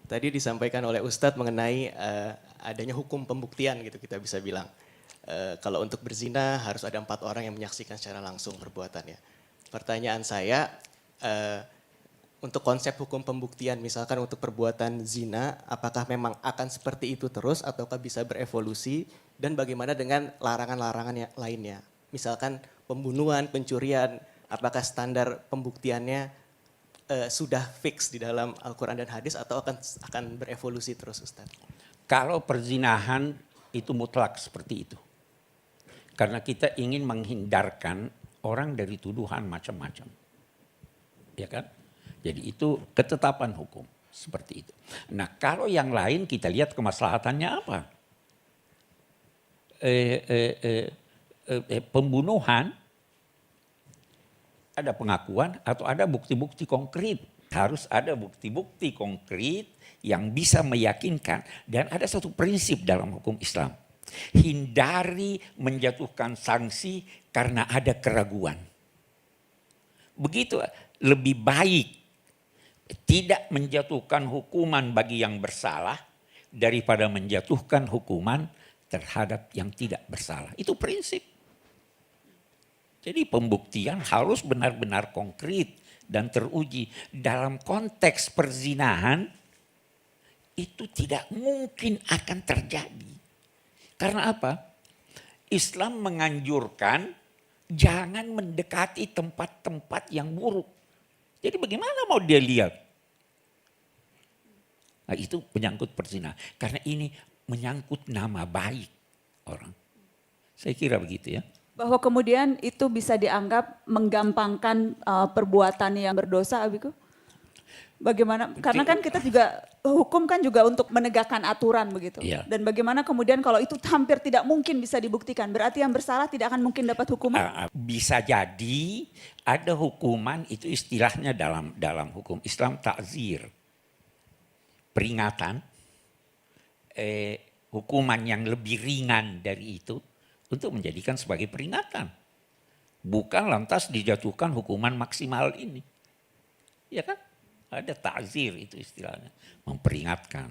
Tadi disampaikan oleh Ustadz mengenai adanya hukum pembuktian gitu kita bisa bilang. Kalau untuk berzina harus ada 4 orang yang menyaksikan secara langsung perbuatannya. Pertanyaan saya, untuk konsep hukum pembuktian misalkan untuk perbuatan zina, apakah memang akan seperti itu terus ataukah bisa berevolusi dan bagaimana dengan larangan-larangan lainnya? Misalkan pembunuhan, pencurian, apakah standar pembuktiannya sudah fix di dalam Al-Quran dan hadis atau akan berevolusi terus Ustaz? Kalau perzinahan itu mutlak seperti itu. Karena kita ingin menghindarkan orang dari tuduhan macam-macam. Ya kan? Jadi itu ketetapan hukum seperti itu. Nah, kalau yang lain kita lihat kemaslahatannya apa? Pembunuhan ada pengakuan atau ada bukti-bukti konkret. Harus ada bukti-bukti konkret yang bisa meyakinkan. Dan ada satu prinsip dalam hukum Islam. Hindari menjatuhkan sanksi karena ada keraguan. Begitu lebih baik tidak menjatuhkan hukuman bagi yang bersalah daripada menjatuhkan hukuman terhadap yang tidak bersalah. Itu prinsip. Jadi pembuktian harus benar-benar konkret dan teruji. Dalam konteks perzinahan itu tidak mungkin akan terjadi. Karena apa? Islam menganjurkan jangan mendekati tempat-tempat yang buruk. Jadi bagaimana mau dia lihat? Nah, itu menyangkut perzinahan. Karena ini menyangkut nama baik orang. Saya kira begitu ya. Bahwa kemudian itu bisa dianggap menggampangkan perbuatan yang berdosa, Abiku? Bagaimana? Karena kan kita juga hukum kan juga untuk menegakkan aturan begitu. Iya. Dan bagaimana kemudian kalau itu hampir tidak mungkin bisa dibuktikan, berarti yang bersalah tidak akan mungkin dapat hukuman? Bisa jadi ada hukuman, itu istilahnya dalam hukum Islam ta'zir. Peringatan, hukuman yang lebih ringan dari itu untuk menjadikan sebagai peringatan. Bukan lantas dijatuhkan hukuman maksimal ini. Ya kan? Ada ta'zir itu istilahnya, memperingatkan.